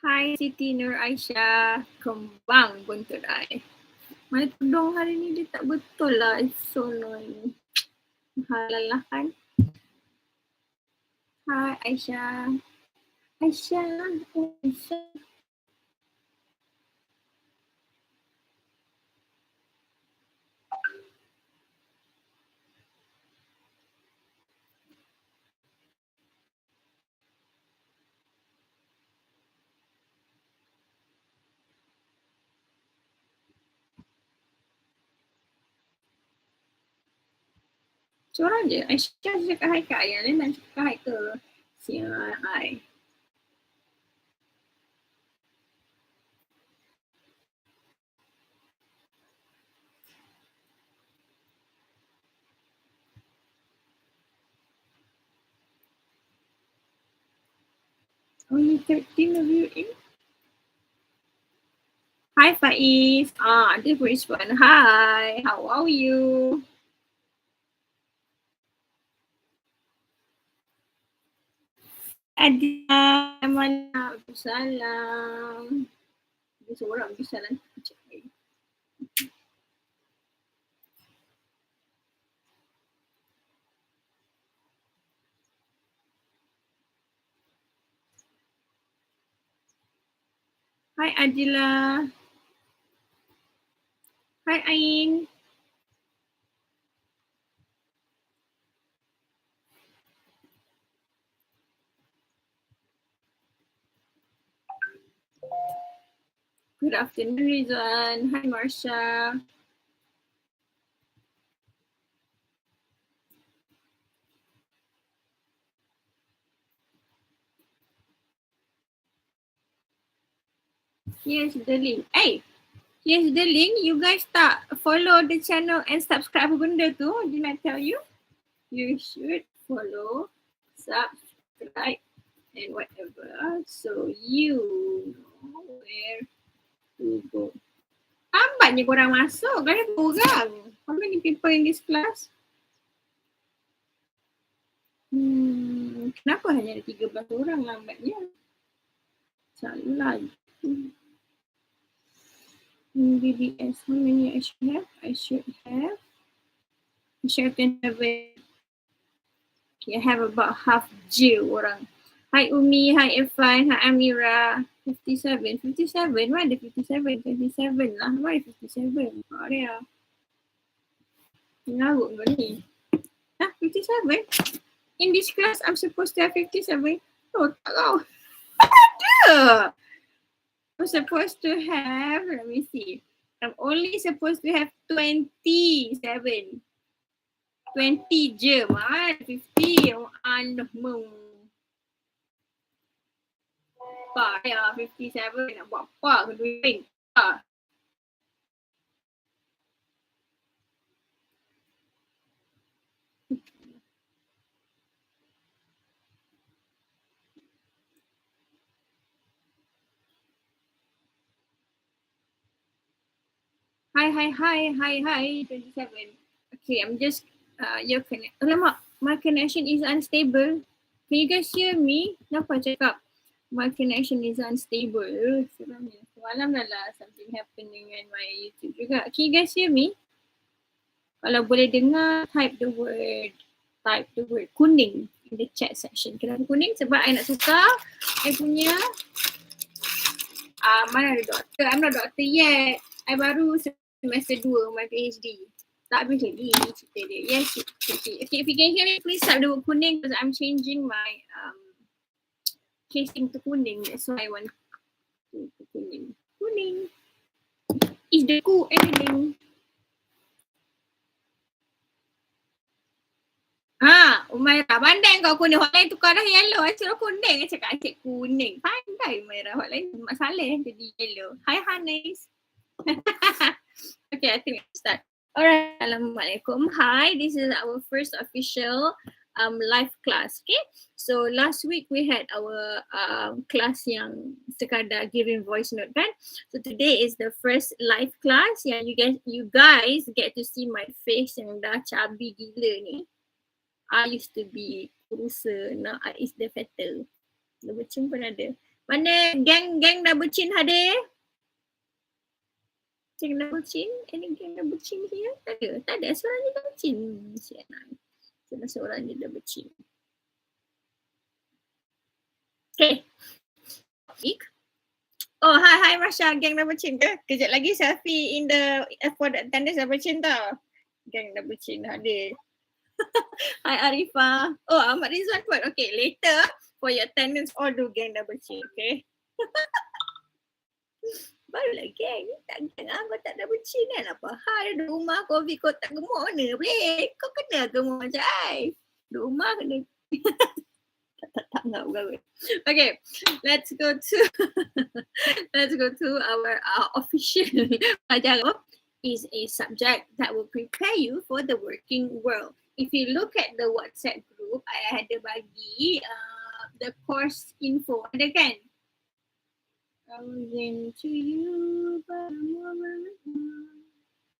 Hai Siti Nur Aisyah, kembang buntut I. My tudung hari ni dia tak betul lah, it's so annoying. Halal lah kan. Hai Aisyah. Aisyah. Seorang je, Aisyah cakap hai kat I, yang lain nak cakap hai ke? Sial I. Only 13 of you in? Hi Faiz. Ada respond. Hi, how are you? Adia, mana? Salam. Dia seorang bisa nanti cek lagi. Hai Adila. Hai Ain. Good afternoon Rizwan. Hai Marsha. Here's the link. Hey, here's the link. You guys tak follow the channel and subscribe apa benda tu? Did I tell you? You should follow, subscribe and whatever. So you know where to go. Lambatnya korang masuk. Kan ada orang. How many people in this class? Kenapa hanya ada 13 orang lambatnya? Salah. BBS, how many I should have? I should have 27. Okay, I have about half je orang. Hi Umi, hi Irfan, hi Amira. 57, why ada 57? 27 lah, why 57? Dia ngarut kau ni. 57? In this class, I'm supposed to have 57. Oh, tak tahu. Ada! I'm supposed to have, let me see. I'm only supposed to have 27. 20 je, man. 50. Anuh. Apa ya, 57 nak buat apa? Kedua ring. Hi, 27. Okay, I'm just, your connection. Alamak, my connection is unstable. Can you guys hear me? Kenapa cakap my connection is unstable? Sebenarnya semalam dah lah something happening dengan my YouTube juga. Can you guys hear me? Kalau boleh dengar, type the word kuning in the chat section. Kenapa kuning? Sebab I nak tukar I punya mana ada doktor? I'm not doctor yet. I baru semester 2 my PhD. Tak habis lagi cerita dia. Yes, okay. If you can hear me, please type the word kuning because I'm changing my casing to kuning. That's why I want to kuning. Kuning. Is the ku everything? Umairah, pandai kau kuning. Hot lain tukar dah yellow. I suruh kuning. I cakap asyik kuning. Pandai Umairah. Hot lain masalah jadi yellow. Hi Hanis. Okay, I think we start. Alright, Assalamualaikum. Hi, this is our first official live class. Okay, so last week we had our class yang sekadar giving voice note kan. So today is the first live class yang you guys get to see my face yang dah cabi gila ni. I used to be kurusa, now I is the fatter. Lebih pun ada. Mana geng double chin hadir? Geng double chin? Any geng double chin here? Tak ada. Seorang je double chin. Sianan. Seorang je double chin. Okay. Oh, hi Masha, geng double chin ke? Kejap lagi selfie in the for the attendance double chin tau. Geng double chin hadir. Hi Arifah. Oh, Ahmad Rizwan pun. Okay, later for your attendance all do geng double chin, okay? Barulah geng, ni tak geng apa tak double chin kan? Apa hal di rumah COVID kau tak gemuk mana boleh? Kau kena gemuk macam I. Di rumah kena tak nak bergaul. Okay, let's go to our official pelajaran is a subject that will prepare you for the working world. If you look at the WhatsApp group, I ada bagi the course info. Ada kan? To you.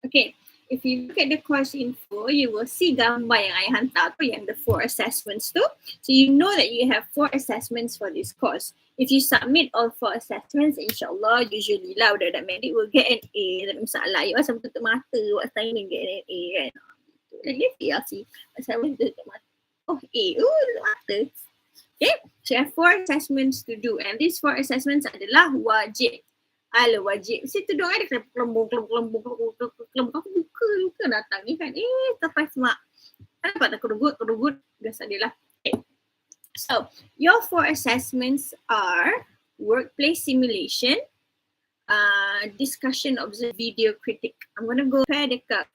Okay, if you look at the course info, you will see gambar yang I hantar tu yang the 4 assessments tu. So you know that you have 4 assessments for this course. If you submit all 4 assessments, insyaAllah usually lah budak-budak medik will get an A. Tak ada masalah. You asal tutup mata buat assignment get an A kan. Dia PLC. Assignment tutup mata. Oh A. Tutup mata. Okay, so you have 4 assessments to do and these 4 assessments adalah wajib. Alah wajib. Mesti tudung ada kelembung aku buka datang ni kan. Sampai semak. Dapat tak kerugut. Biasa dia lah. Okay. So, your 4 assessments are workplace simulation, discussion, observe, video, critic. I'm gonna go pair dekat.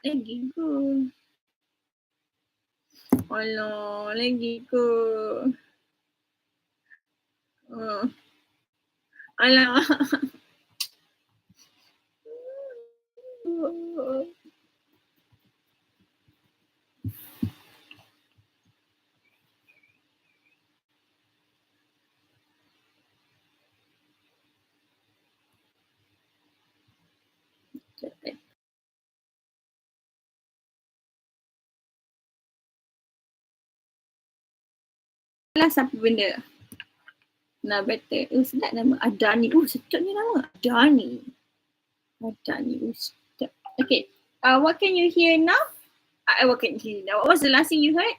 Lagi go. Alah, lagi ke. Alah. Lah siapa benda? Nah better. Sedap nama Adani. Sedap ni nama Adani. Sedap. Okay. What can you hear now? What can you hear now? What was the last thing you heard?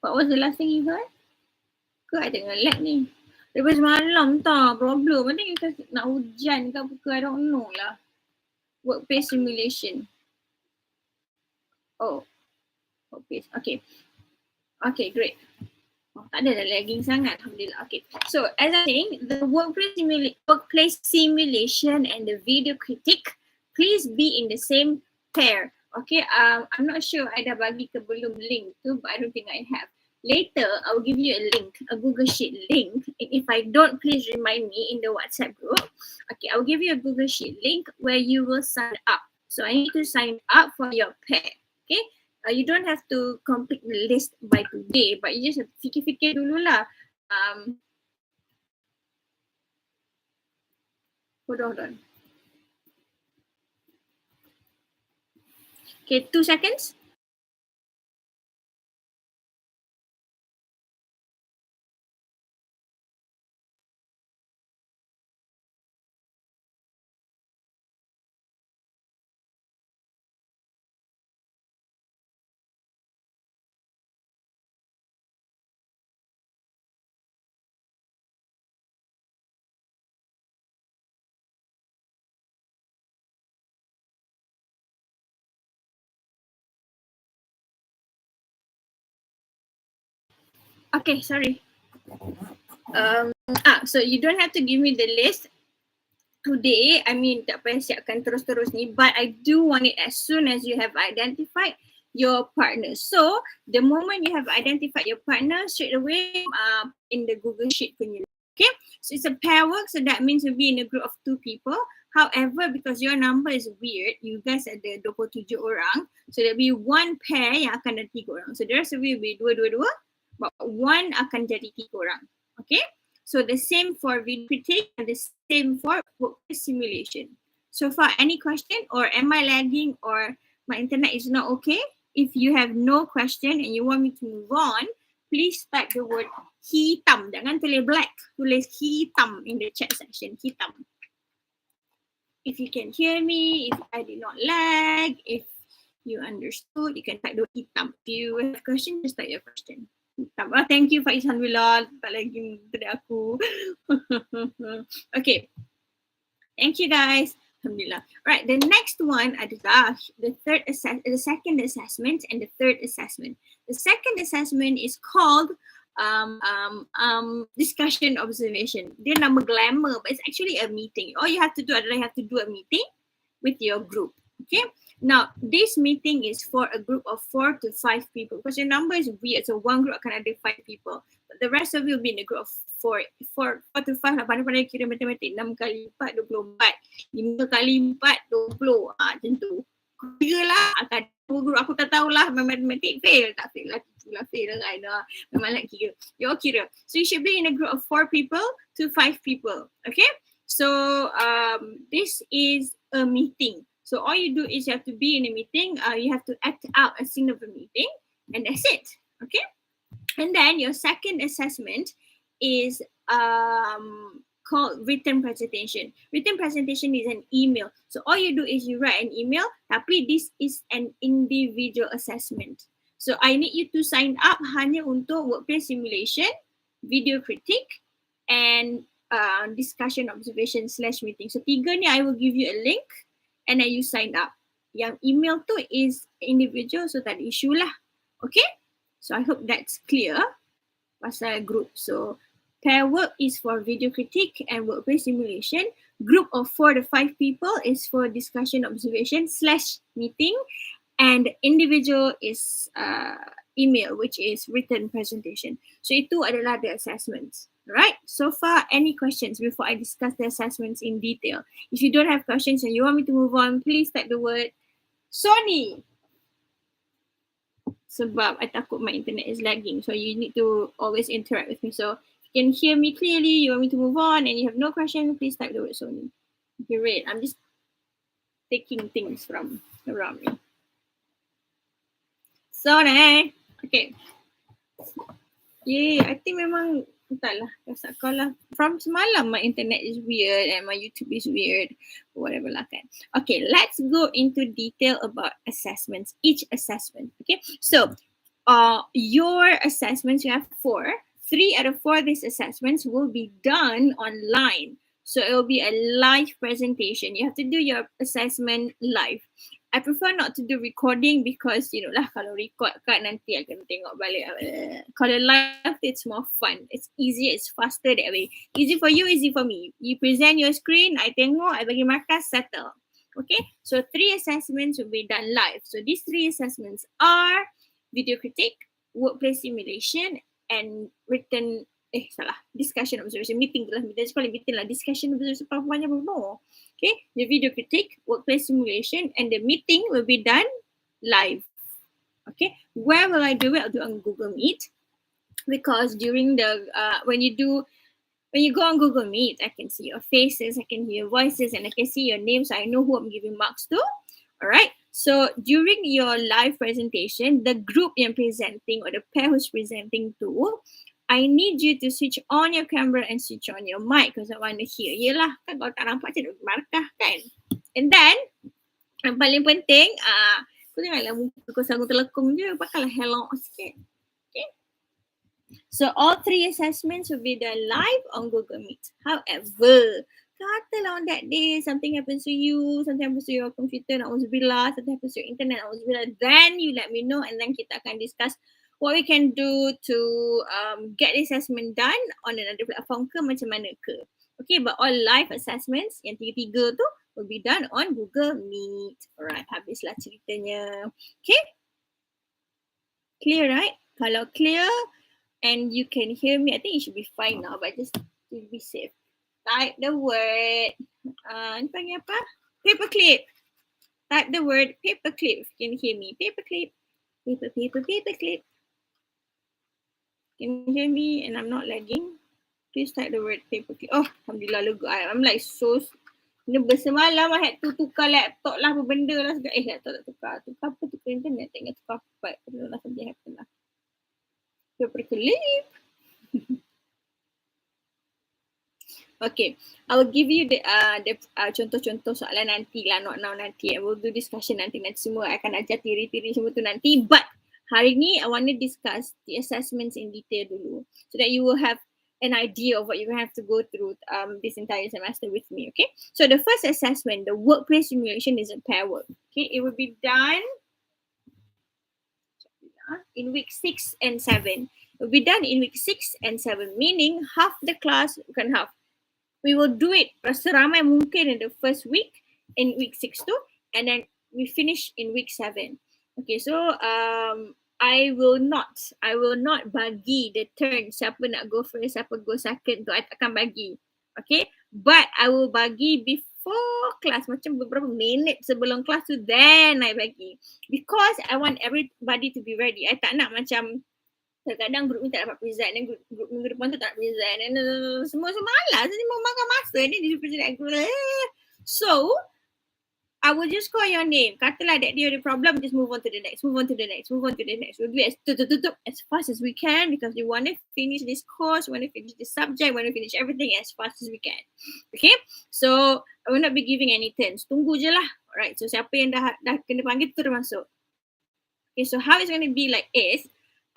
What was the last thing you heard? Ke I tengah lag ni? Daripada semalam tak problem. Mana kita nak hujan ke apa ke, I don't know lah. Workplace simulation. Oh. Workplace. Okay. Okay, great. Tak ada dah lagging sangat. Alhamdulillah. Okay. So, as I think, the workplace simulation and the video critic, please be in the same pair. Okay. I'm not sure I dah bagi ke belum link tu, but I don't think I have. Later, I will give you a link, a Google Sheet link. And if I don't, please remind me in the WhatsApp group. Okay, I will give you a Google Sheet link where you will sign up. So I need to sign up for your pair. Okay, you don't have to complete the list by today, but you just have to fikir-fikir dulu lah. Hold on. Okay, 2 seconds. Okay, sorry. So you don't have to give me the list today. I mean, tak payah siapkan terus-terus ni, but I do want it as soon as you have identified your partner. So the moment you have identified your partner, straight away in the Google Sheet punya. Okay, so it's a pair work, so that means you'll be in a group of 2 people. However, because your number is weird, you guys ada 27 orang, so there'll be 1 pair yang akan ada 3 orang. So the rest of you will be 2, but 1 akan jadi 3 orang. Okay, So the same for video critique and the same for workplace simulation. So far, any question, or am I lagging, or my internet is not okay? If you have no question and you want me to move on, please type the word hitam. Jangan tulis black, tulis hitam in the chat section. Hitam. If you can hear me, if I did not lag, if you understood, you can type the word hitam. If you have a question, just type your question. Hitam. Oh, thank you Faiz Alhamdulillah. Tak lagi dari aku. Okay. Thank you guys. Alhamdulillah. Right, the next one adalah the second assessment and the third assessment. The second assessment is called discussion observation. Dia nama glamour, but it's actually a meeting. All you have to do adalah you have to do a meeting with your group. Okay. Now, this meeting is for a group of 4 to 5 people because your number is weird. So one group akan ada 5 people. But the rest of you will be in a group of 4 to 5 lah. Pandai-pandai kira matematik. 6 kali 4, 24. 5 kali 4, 20. Macam tu. Kira lah. Akan group aku tak tahulah matematik fail. Tak fail lah. Itulah fail kan. Memang nak kira. You all kira. So you should be in a group of 4 people to 5 people. Okay. So this is a meeting. So all you do is you have to be in a meeting. You have to act out a scene of a meeting, and that's it. Okay. And then your second assessment is called written presentation. Written presentation is an email. So all you do is you write an email. Tapi this is an individual assessment. So I need you to sign up hanya untuk workplace simulation, video critique, and discussion observation / meeting. So 3 ni I will give you a link. And then you sign up. Yang email tu is individual, so tak ada issue lah. Okay? So I hope that's clear pasal group. So pair work is for video critique and workplace simulation. Group of 4 to 5 people is for discussion observation / meeting. And individual is email, which is written presentation. So itu adalah the assessments. Right? So far, any questions before I discuss the assessments in detail? If you don't have questions and you want me to move on, please type the word Sony. Sebab I takut my internet is lagging. So you need to always interact with me. So if you can hear me clearly, you want me to move on and you have no questions, please type the word Sony. Great. I'm just taking things from around me. Sony. Okay. Yeah, I think memang entahlah, kalau from semalam my internet is weird and my YouTube is weird, whatever lah kan. Okay, let's go into detail about assessments, each assessment. Okay, so your assessments, you have 4. 3 out of 4 of these assessments will be done online. So it will be a live presentation. You have to do your assessment live. I prefer not to do recording because, you know lah, kalau record kan nanti akan tengok balik. Kalau live, it's more fun. It's easier, it's faster that way. Easy for you, easy for me. You present your screen, I tengok, I bagi markas, settle. Okay, so 3 assessments will be done live. So these 3 assessments are video critique, workplace simulation, and written, discussion observation, meeting lah. Kita call it meeting lah. Discussion observation, apa-apanya apa-apa. Okay, the video critique, workplace simulation, and the meeting will be done live. Okay, where will I do it? I'll do it on Google Meet because during the when you go on Google Meet, I can see your faces, I can hear your voices, and I can see your names. So I know who I'm giving marks to. All right. So during your live presentation, the group you're presenting or the pair who's presenting to, I need you to switch on your camera and switch on your mic because I want to hear. Yelah, kan kalau tak nampak macam markah kan. And then, yang paling penting, aku tengoklah muka kau sanggup telekung je, pakailah hello sikit. Okay. So all 3 assessments will be done live on Google Meet. However, katalah on that day something happens to you, something happens to your computer, na'udzubillah, something happens to your internet, na'udzubillah, then you let me know and then kita akan discuss what we can do to get the assessment done on another platform ke macam mana ke. Okay, but all live assessments yang 3 tu will be done on Google Meet. Alright, habislah ceritanya. Okay? Clear, right? Kalau clear and you can hear me, I think it should be fine now, but just to be safe. Type the word, ni panggil apa? Paperclip. Type the word paperclip. Can you hear me? Paperclip. Paperclip. Can you hear me and I'm not lagging? please type the word paper clip. Oh, alhamdulillah lega. I'm like so nervous. Semalam I had to tukar laptop lah, apa benda lah. Laptop tak tukar. Tukar apa? Tukar internet. Tak ingat tukar apa. I don't know lah, something happen lah. Paper clip. Okay, I will give you the contoh-contoh soalan nanti lah, not now nanti. I will do discussion nanti semua. I akan ajar teori-teori semua tu nanti. But hari ni I want to discuss the assessments in detail dulu, so that you will have an idea of what you have to go through this entire semester with me. Okay, so the first assessment, the workplace simulation, is a pair work. Okay, it will be done in week 6 and 7. It will be done in week 6 and 7, meaning half the class, bukan half. We will do it seramai mungkin in the first week, in week 6 tu, and then we finish in week 7. Okay, so I will not bagi the turn siapa nak go first, siapa go second tu. I takkan bagi. Okay, but I will bagi before class, macam beberapa minit sebelum kelas tu, then I bagi. Because I want everybody to be ready. I tak nak macam kadang-kadang group ni tak dapat present, dan group minggu depan tu tak present, dan semua malas, jadi mau makan masa ni di present group. So I will just call your name. Katalah that dia ada problem, just move on to the next, move on to the next, move on to the next. We'll do it as fast as we can, because we want to finish this course, we want to finish this subject, we want to finish everything as fast as we can. Okay, so I will not be giving any turns. Tunggu je lah. Alright, so siapa yang dah kena panggil tu dah masuk. Okay, so how it's going to be like is,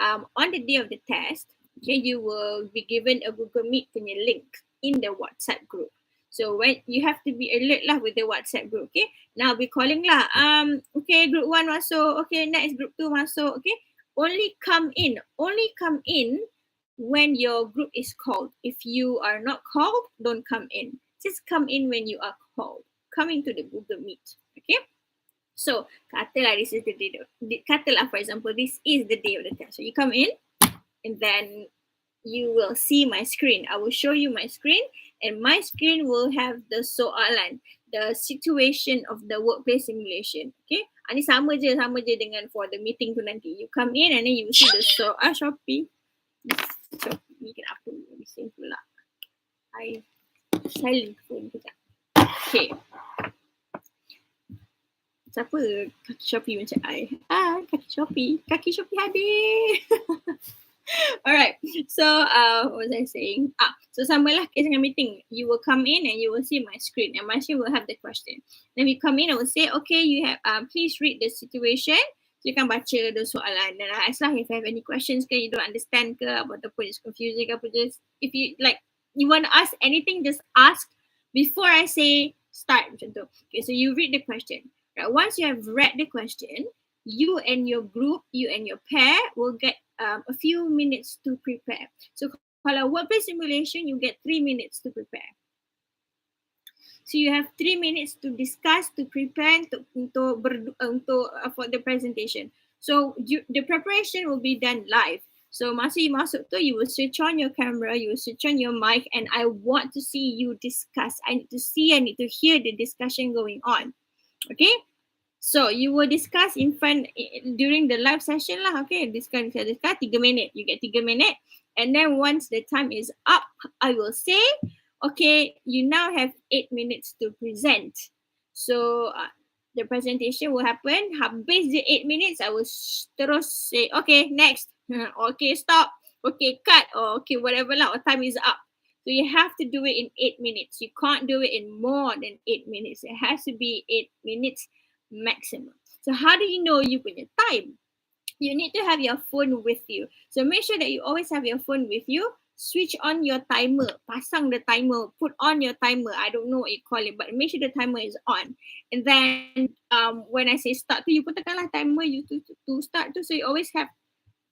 on the day of the test, okay, you will be given a Google Meet punya link in the WhatsApp group. So when you have to be alert lah with the WhatsApp group, okay? Now be calling lah. Okay, group 1 masuk. Okay, next group 2 masuk. Okay, only come in when your group is called. If you are not called, don't come in. Just come in when you are called. Coming to the Google Meet. Okay. So, katalah this is the day. Katalah, for example, this is the day of the test. So you come in, and then you will see my screen. I will show you my screen, and my screen will have the soalan, the situation of the workplace simulation. Okay, ini sama je dengan for the meeting tu nanti. You come in and then you will see the Shopee. Ni kenapa bising pula? I silent phone kejap. Okay. Siapa kaki Shopee macam I? Kaki Shopee habis. Alright, so what was I saying? So samalah case dengan meeting. You will come in and you will see my screen, and my screen will have the question. Then you come in, I will say, okay, you have please read the situation. So you can baca the soalan. Dan as long as you have any questions ke, you don't understand ke, ataupun it's confusing ke, just if you like, you want to ask anything, just ask before I say start macam tu. Okay, so you read the question. Right, once you have read the question, you and your group, you and your pair will get a few minutes to prepare. So kalau workplace simulation, you get 3 minutes to prepare. So you have 3 minutes to discuss, to prepare for the presentation. So the preparation will be done live. So masa you masuk tu, you will switch on your camera, you will switch on your mic, and I want to see you discuss. I need to hear the discussion going on. Okay, so you will discuss in front during the live session lah. Okay, discuss 3 minit. You get 3 minit, and then once the time is up, I will say, okay, you now have 8 minutes to present. So the presentation will happen. Habis the 8 minutes, I will terus say, okay, next. Okay, stop. Okay, cut. Or okay, whatever lah. Or time is up. So you have to do it in 8 minutes. You can't do it in more than 8 minutes. It has to be 8 minutes maximum. So how do you know you punya time? You need to have your phone with you. So make sure that you always have your phone with you. Switch on your timer. Pasang the timer. Put on your timer. I don't know what you call it, but make sure the timer is on. And then when I say start, you put the timer you to start to, so you always have,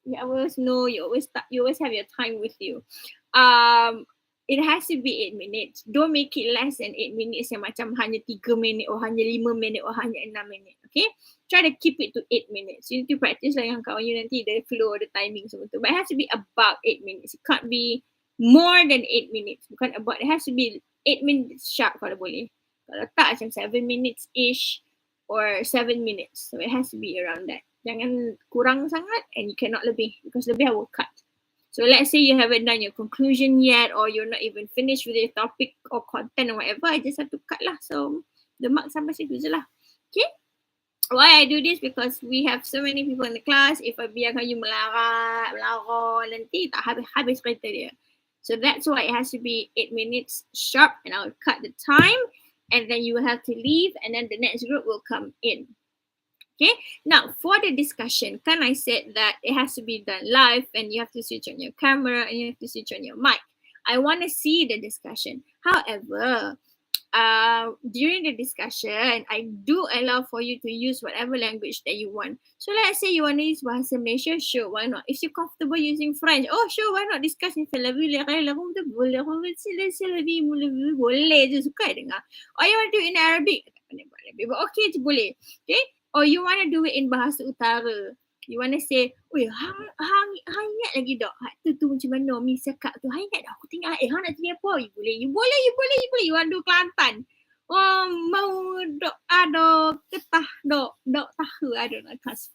you always know, you always have your time with you. It has to be 8 minutes. Don't make it less than 8 minutes yang macam hanya 3 minit or hanya 5 minit or hanya 6 minit. Okay? Try to keep it to 8 minutes. You need to practice lah dengan kawan you nanti, the flow, the timing semua tu. But it has to be about 8 minutes. It can't be more than 8 minutes. Bukan about, it has to be 8 minutes sharp kalau boleh. Kalau tak macam 7 minutes-ish or 7 minutes. So it has to be around that. Jangan kurang sangat and you cannot lebih, because lebih I will cut. So let's say you haven't done your conclusion yet, or you're not even finished with your topic or content or whatever, I just have to cut lah. So the mark sampai situ je lah. Okay. Why I do this? Because we have so many people in the class. If I biarkan you melarat, nanti tak habis kereta dia. So that's why it has to be 8 minutes sharp, and I'll cut the time, and then you will have to leave, and then the next group will come in. Okay, now for the discussion, can I said that it has to be done live, and you have to switch on your camera and you have to switch on your mic. I want to see the discussion. However, during the discussion, I do allow for you to use whatever language that you want. So let's say you want to use Bahasa Malaysia, sure, why not? If you're comfortable using French, oh sure, why not discuss in boleh je, suka dengar. Or you want to do it in Arabic, but okay je boleh. Okay, or you want to do it in Bahasa Utara. You want to say, oi, hang ingat lagi tak? Tu macam mana Mi cakap tu? Hang ingat tak? Aku tengok hang nak jadi apa? You boleh. You want to do Kelantan. Oh, mau dok ada ketah dok tahu ada nak kasih.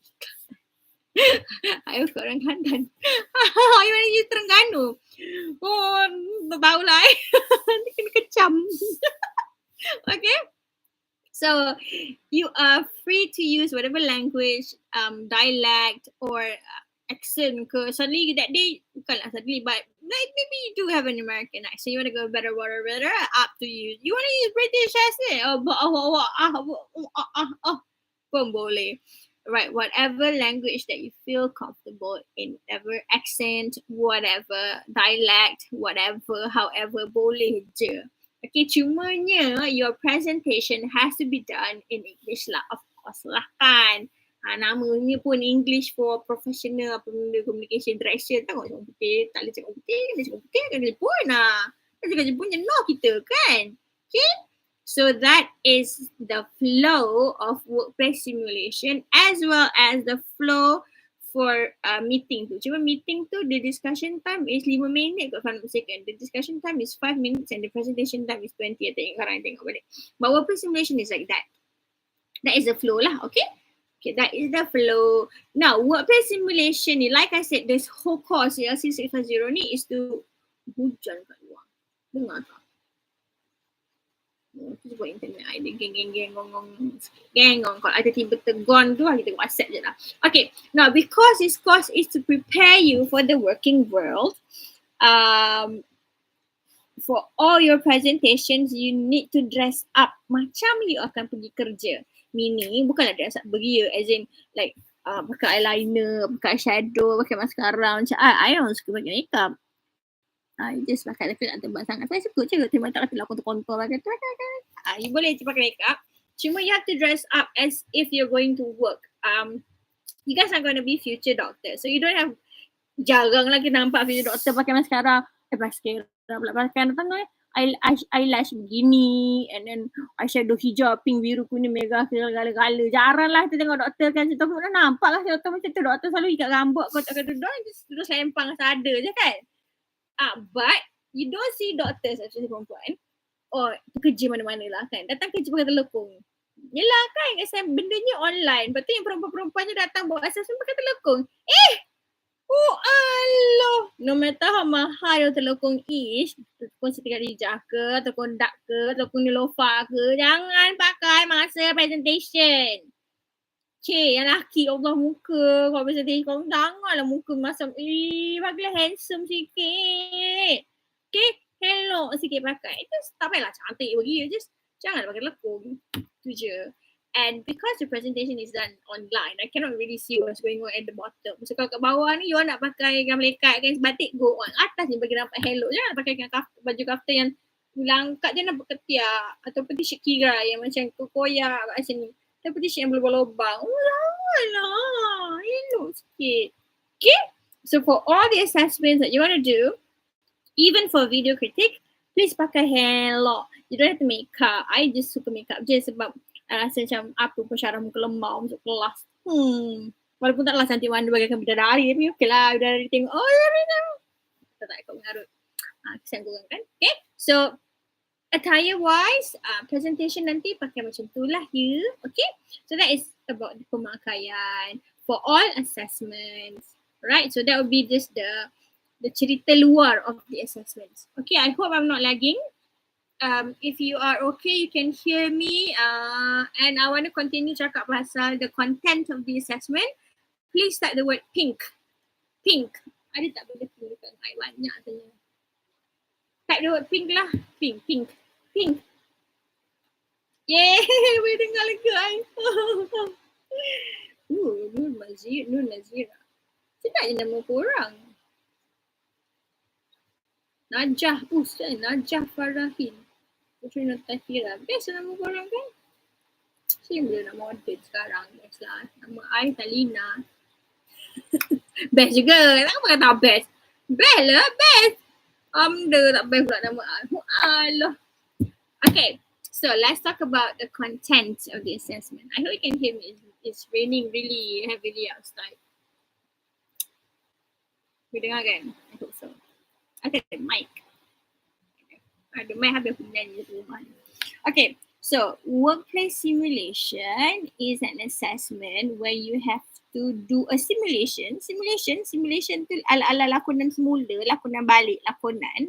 Ayo ke orang Kelantan. You want to use Terengganu. Oh, tak tahulah. Ni kena kecam. Okay. So you are free to use whatever language, dialect or accent. Cause suddenly that day, bukanlah suddenly, but like maybe you do have an American accent. You want to go better, up to you. You want to use British accent? Pun boleh. Right, whatever language that you feel comfortable in, whatever accent, whatever dialect, whatever, however, boleh je. Okay, cumanya your presentation has to be done in English lah, of course lah kan. Namanya pun English for professional, apa benda communication direction. Tengok cakap putih, tak boleh cakap putih, dia cakap putih, kan dia pun lah. Dia cakap pun no kita kan. Okay, so that is the flow of workplace simulation as well as the flow for meeting tu. Cuma meeting tu, the discussion time is 5 minit kot kalau second. The discussion time is 5 minutes and the presentation time is 20. Sekarang tengok balik. But workplace simulation is like that. That is the flow lah, okay? Okay, that is the flow. Now, workplace simulation ni, like I said, this whole course, LC 650 ni is to hujan kat luar. Dengar tak? Kita buat internet ada geng kalau ada tiba tegon tu kita WhatsApp je lah. Okay, now because this course is to prepare you for the working world, for all your presentations you need to dress up macam you akan pergi kerja. Meaning bukanlah dress up beria as in like pakai eyeliner, pakai shadow, pakai mascara macam I don't suka pakai makeup. I just pakai tapi nak tebal sangat. Saya suka je tembak tak kata kontor pakai tu. You boleh je pakai makeup. Cuma you have to dress up as if you're going to work. You guys are going to be future doctors. So you don't have, jarang lagi nampak future doctor pakai mascara. Mascara pula pakai eyelash begini and then eyeshadow hijau, pink, biru, kuning, merah, segala-gala. Jarang lah kita tengok doktor kan. Kita pun nampak lah doktor macam tu. Doktor selalu ikat rambut kotak duduk terus lempang sadar je kan. But you don't see doctors actually perempuan kerja mana-mana lah kan. Datang kerja pakai telekung. Yelah kan, bendanya online. Lepas tu yang perempuan-perempuan je datang buat assessment pakai telekung. Oh Allah. No matter how mahal your telekung is, telekung Siti Khadijah ke, telekung Dak ke, telekung Nilofa ke, jangan pakai masa presentation. Yang lelaki Allah muka kalau presentation kau janganlah muka macam bagilah handsome sikit. Okay, hello sikit pakai. Just tak payahlah cantik bagi, just janganlah pakai lekung. Tu je. And because the presentation is done online, I cannot really see what's going on at the bottom. So kalau kat bawah ni you nak pakai gambar lekat kan batik go on. Atas ni bagi nampak hello. Jangan pakai baju kaftan yang langkat je nampak ketiak ataupun t-shirt kira yang macam koyak kat sini. Tapi t-shirt yang berlubang-lubang. Lah, elok sikit. Okay, so for all the assessments that you want to do, even for video critique, please pakai hair lock. You don't have to make up. I just suka make up je sebab rasa macam apa pun syarah muka lemau masuk kelas. Walaupun taklah cantik wanda bagaikan bidadari tapi okey lah bidadari tengok. Oh ya benar. Tak ikut mengarut. Kesian korang kan. Okay, so attire wise, presentation nanti pakai macam tu lah ya. Okay, so that is about pemakaian for all assessments. Right, so that would be just the the cerita luar of the assessments. Okay, I hope I'm not lagging. If you are okay, you can hear me, and I want to continue cakap pasal the content of the assessment. Please type the word pink. Pink. Ada tak benda pink dekat I? Banyak sebenarnya. Type the word pink lah. Pink, pink, pink. Yay, boleh dengar lagu I. Nur Nazira. Sedap je nama korang. Najah. Ustaz Najah Farahin. Putri Nur Tahira. Best nama korang kan? Saya boleh nak model sekarang. Best lah. Nama I Talina. Best juga. Kenapa kata best? Best lah, best. Tak best pula nama I. Allah. Okay. So let's talk about the content of the assessment. I hope you can hear me. It's raining really heavily outside. You dengar kan? I hope so. Okay, the mic. The mic habis aku nyanyi di rumah. Okay, so workplace simulation is an assessment where you have to do a simulation. Simulation tu ala-ala lakonan semula, lakonan balik,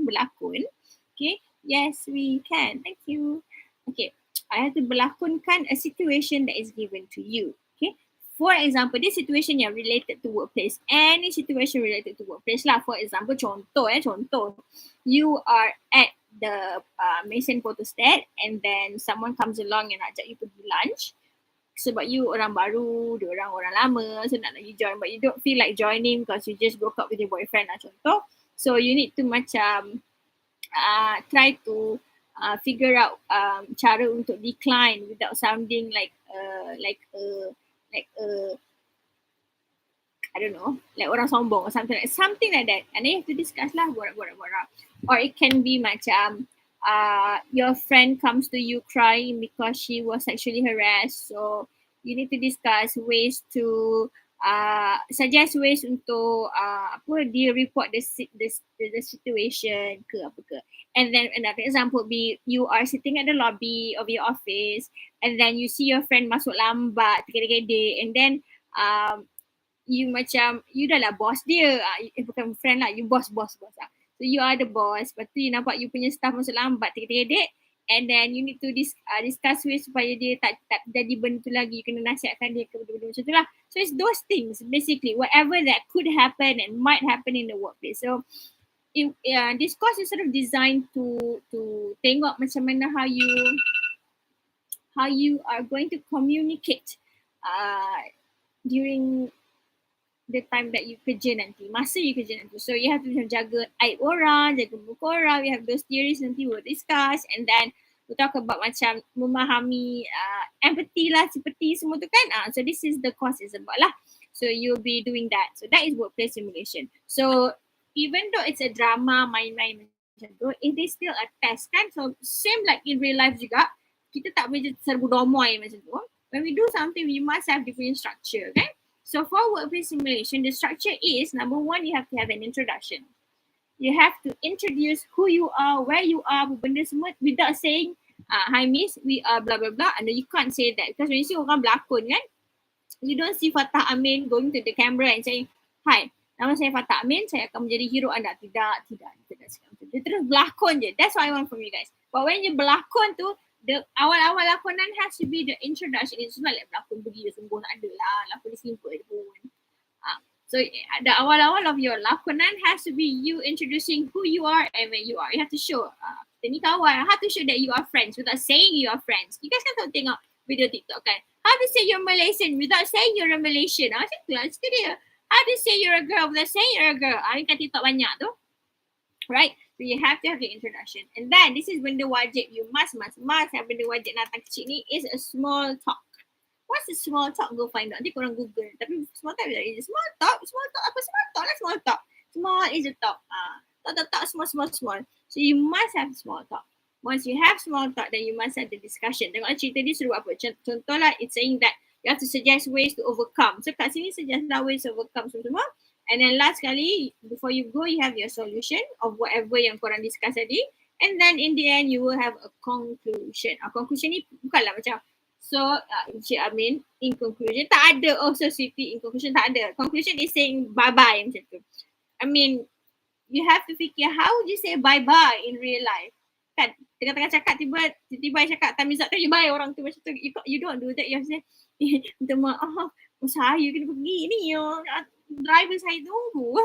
berlakon. Okay, yes we can. Thank you. Okay, I have to berlakonkan a situation that is given to you. Okay, for example, this situation yang related to workplace. Any situation related to workplace lah. For example, contoh. You are at the Mason photostat and then someone comes along and ajak you pergi lunch. Sebab you orang baru, dia orang lama, so nak lagi join but you don't feel like joining because you just broke up with your boyfriend lah contoh. So you need to macam try to figure out cara untuk decline without sounding like I don't know, like orang sombong or something like that. And then you have to discuss lah, borak. Or it can be macam your friend comes to you crying because she was sexually harassed. So you need to discuss ways to suggest ways untuk dia report the situation ke apa ke. And then another example would be you are sitting at the lobby of your office and then you see your friend masuk lambat, tergedek-gedek, and then you macam, you dah lah boss dia, bukan friend lah, you boss lah. So you are the boss, lepas tu you nampak you punya staff masuk lambat, tergedek-gedek, and then you need to discuss ways supaya dia tak jadi benda tu lagi, you kena nasihatkan dia ke benda-benda macam tu lah. So it's those things basically, whatever that could happen and might happen in the workplace. So this course is sort of designed to tengok macam mana how you are going to communicate during the time that you kerja nanti, masa you kerja nanti. So you have to jaga aib orang, jaga muka orang. We have those theories nanti we'll discuss, and then we'll talk about macam memahami empathy lah, seperti semua tu kan. So this is the course is about lah. So you'll be doing that. So that is workplace simulation. So even though it's a drama, main-main macam tu, it is still a test kan. So same like in real life juga, kita tak boleh serbu domoy macam tu. When we do something, we must have different structure kan. So for workplace simulation, the structure is, number one, you have to have an introduction. You have to introduce who you are, where you are, benda semua without saying, hi miss, we are blah blah blah. And you can't say that because when you see orang berlakon kan, you don't see Fatah Amin going to the camera and saying, hi, nama saya Fatah Amin, saya akan menjadi hero anda. Tidak. Dia terus berlakon je. That's what I want from you guys. But when you berlakon tu, the awal-awal lakonan has to be the introduction. It's not like berlakon pergi sungguh tak ada lah. Lakon dia simple je pun. So the awal-awal of your lakonan has to be you introducing who you are and where you are. You have to show kita ni kawan. How to show that you are friends without saying you are friends. You guys kan tahu tengok video TikTok kan. How to say you're Malaysian without saying you're a Malaysian. Macam tu lah cerita dia. How to say you're a girl without saying you're a girl. Ni kat TikTok banyak tu. Right? So you have to have the introduction. And then this is benda wajib. You must have benda wajib datang kecil ni is a small talk. What's a small talk? Go find out. Nanti korang Google. Tapi small talk is small talk. Apa small talk lah small talk. Small is a talk. Talk, small. So you must have small talk. Once you have small talk, then you must have the discussion. Tengok cerita dia suruh apa. Contoh lah, it's saying that you have to suggest ways to overcome. So kat sini suggest lah ways to overcome semua. And then last kali, before you go, you have your solution of whatever yang korang discuss tadi. And then in the end, you will have a conclusion. Conclusion ni bukanlah macam, so Encik Amin, in conclusion, tak ada. Oh, so Siti, in conclusion tak ada. Conclusion is saying bye-bye macam tu. I mean, you have to fikir how would you say bye-bye in real life. Kan, tengah-tengah cakap tiba-tiba I cakap time is up, you bye orang tu macam tu. You don't do that. You have to say, minta maaf, saya kena pergi ni. Driver saya tunggu.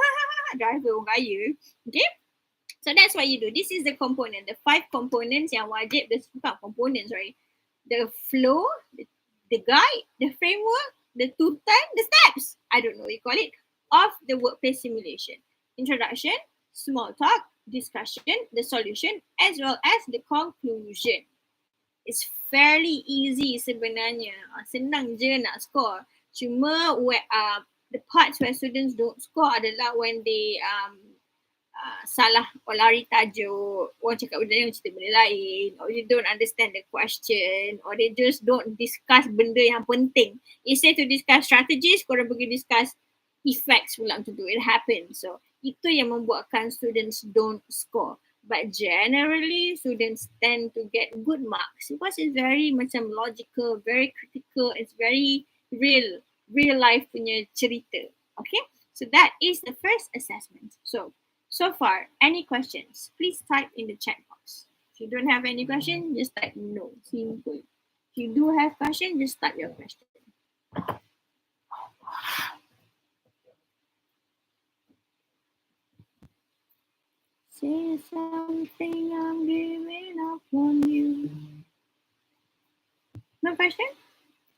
Driver orang kaya. Okay? So that's what you do. This is the component. The 5 components yang wajib. Bukan components, right? The flow, the guide, the framework, the tutan, the steps. I don't know what you call it. Of the workplace simulation. Introduction, small talk, discussion, the solution, as well as the conclusion. It's fairly easy sebenarnya. Senang je nak score. Cuma the parts where students don't score adalah when they salah or lari tajuk, orang cakap benda yang cerita benda lain, or you don't understand the question, or they just don't discuss benda yang penting. Instead to discuss strategies, korang pergi discuss effects pula to do it happen. So itu yang membuatkan students don't score. But generally, students tend to get good marks because it's very macam logical, very critical, it's very real life punya cerita. Okay, so that is the first assessment. So far, any questions? Please type in the chat box. If you don't have any question, just type no. Simple. If you do have question, just type your question. Say something, I'm giving up on you. No question?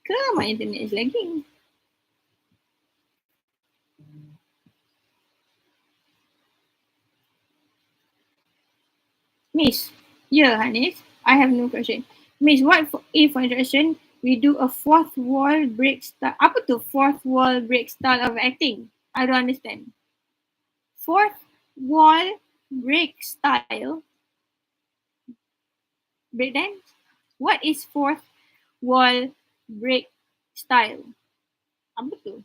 Ke my internet is lagging? Miss, yeah, Hanif, I have no question. Miss, what if for introduction we do a fourth wall break style? Apa tu fourth wall break style of acting? I don't understand. Fourth wall break style? Breakdance? What is fourth wall break style? Apa tu?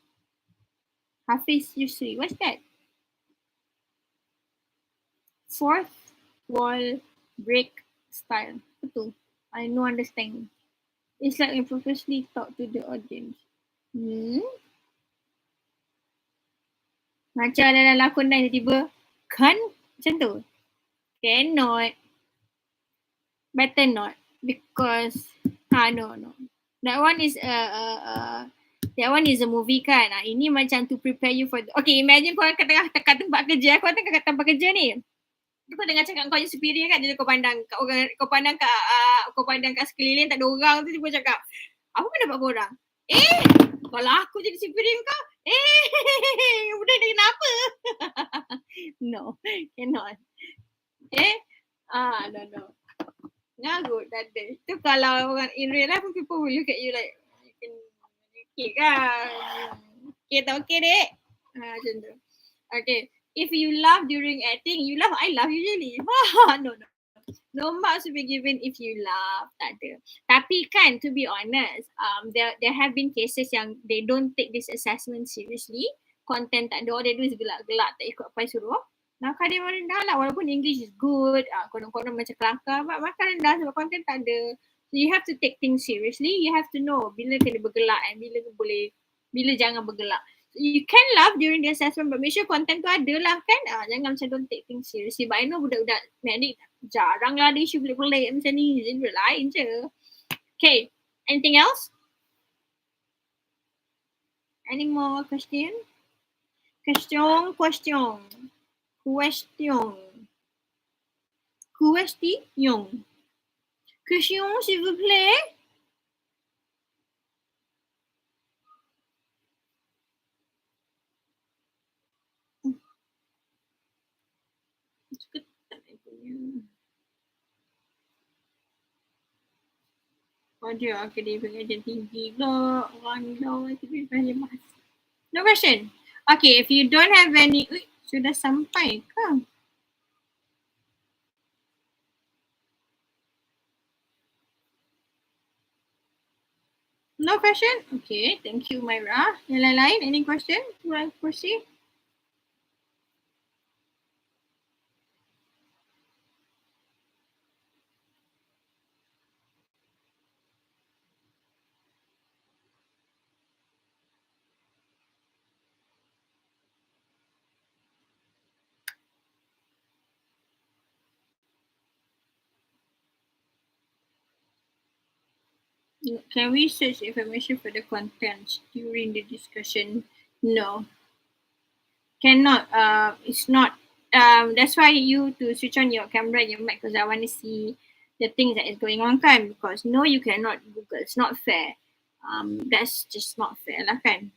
Hafiz Yusri, what's that? Fourth wall break style. Apa tu? I no understand. It's like I purposely talk to the audience. Macam dalam lakon lain tiba-tiba, kan? Macam tu. Cannot. Better not. Because, no. That one is a movie kan. Ini macam to prepare you for, okay, imagine korang kat tempat kerja. Korang tengah kat tempat kerja ni. Kau dengar cakap kau yang superior kan, jadi kau pandang kat sekeliling tak ada orang tu, tiba cakap, apa pendapat korang? Kalau aku jadi superior kau, budak ni kenapa? No, cannot. No. Ngagut tak ada. Itu kalau orang in real life, people will look at you like, okay kan? Okay tak okay dek? Macam tu. Okay. If you laugh during acting, you laugh, I laugh usually. No. No marks will be given if you laugh. Tak ada. Tapi kan, to be honest, there have been cases yang they don't take this assessment seriously. Content tak ada. All they do is gelak-gelak, tak ikut apa suruh. Maka dia rendah lah, walaupun English is good. Konon-konon macam kelakar, maka rendah sebab content tak ada. So you have to take things seriously. You have to know bila kena bergelak and bila jangan bergelak. You can laugh during the assessment, but make sure content tu ada lah kan. Jangan macam don't take things seriously. But I know budak-budak medik jarang lah ada isu pelik-pelik macam ni. Jadi benda lain je. Okay, anything else? Any more question? Question. Question, s'il vous plaît. Dia akademik tinggi pula. Orang dah akademik mas. No question. Okay, if you don't have any, sudah sampai ke? No question? Okay, thank you Myra. Yang lain-lain, any question? Right, proceed. Can we search information for the contents during the discussion? No, cannot. It's not. That's why you to switch on your camera and your mic because I want to see the things that is going on, kan? Because no, you cannot Google. It's not fair. That's just not fair, lah, kan?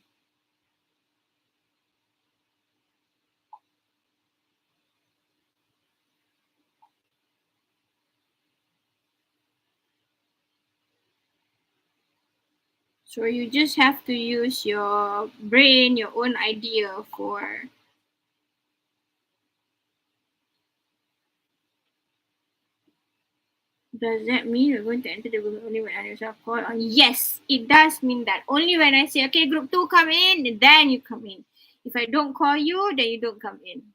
So you just have to use your brain, your own idea for. Does that mean we're going to enter the room only when others are called on? Yes, it does mean that. Only when I say, okay, group 2 come in, then you come in. If I don't call you, then you don't come in.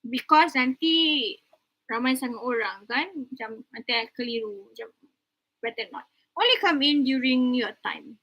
Because nanti ramai sangat orang kan, macam nanti I keliru, macam better not. Only come in during your time.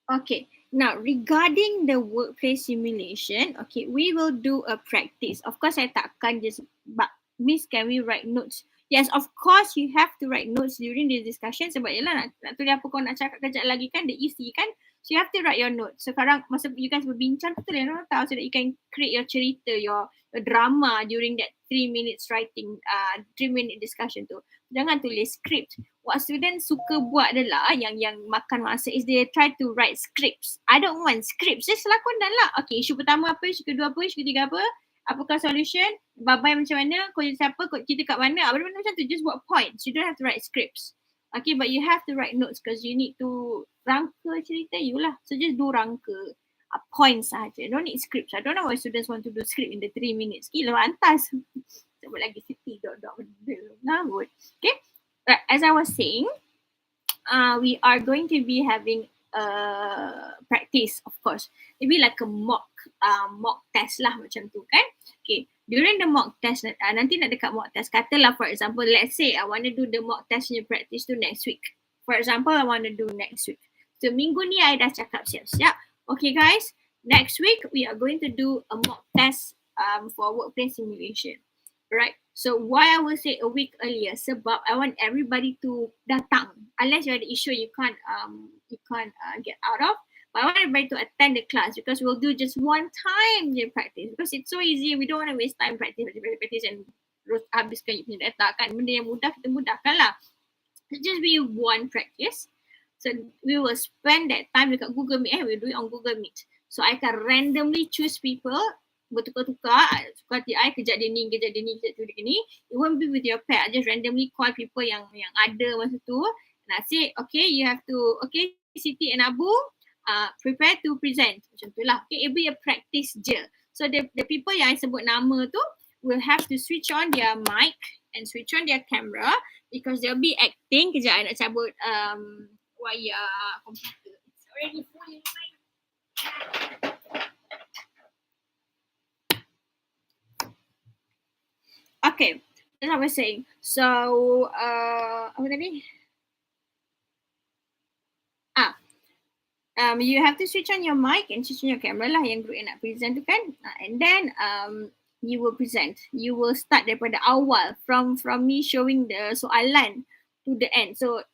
Okay, now regarding the workplace simulation, okay, we will do a practice. Of course, I takkan just, but Miss, can we write notes? Yes, of course, you have to write notes during the discussion sebab yelah nak tulis apa kau nak cakap kejap lagi kan, the EC kan. So you have to write your notes. Sekarang masa you guys berbincang, betul yang orang tahu so that you can create your cerita, your drama during that 3 minutes writing, 3 minute discussion tu. Jangan tulis script. What students suka buat adalah yang makan masa is they try to write scripts. I don't want scripts. Just lakon dah lah. Okay, isu pertama apa, isu kedua apa, isu ketiga apa, apakah solution, babai macam mana, kau jadi siapa, kau cerita kat mana, benda-benda macam tu. Just buat points. You don't have to write scripts. Okay, but you have to write notes because you need to rangka cerita you lah. So just do rangka. Points sahaja. Don't need scripts. I don't know why students want to do script in the 3 minutes. Gila, antas. Sebut lagi city dot benda. Ngawut. Okay. As I was saying, we are going to be having practice, of course. Maybe like a mock test lah macam tu kan. Okay. During the mock test, nanti nak dekat mock test, katalah for example, let's say I want to do the mock test punya practice tu next week. For example, I want to do next week. So minggu ni I dah cakap siap-siap. Okay guys, next week we are going to do a mock test for workplace simulation. Right? So why I will say a week earlier? Sebab I want everybody to datang. Unless you ada issue you can't get out of. But I want everybody to attend the class because we'll do just one time the practice because it's so easy. We don't want to waste time practice and terus habiskan you punya data kan. Benda yang mudah kita mudahkan lah. So just be one practice. So we will spend that time dekat Google Meet. We'll do it on Google Meet. So I can randomly choose people, bertukar-tukar, suka hati I, kejap dia ni, kejap dia ni. It won't be with your pair. I just randomly call people yang ada masa tu. And I say, okay, you have to, okay, Siti and Abu, prepare to present. Macam tu lah. Okay, it will be a practice je. So the people yang I sebut nama tu will have to switch on their mic and switch on their camera because they'll be acting. Kejap I nak cabut wire komputer. It's already full in my. Okay, as I was saying. So, apa tadi? You have to switch on your mic and switch on your camera lah yang group yang nak present tu kan. And then you will present. You will start daripada awal from me showing the soalan to the end. So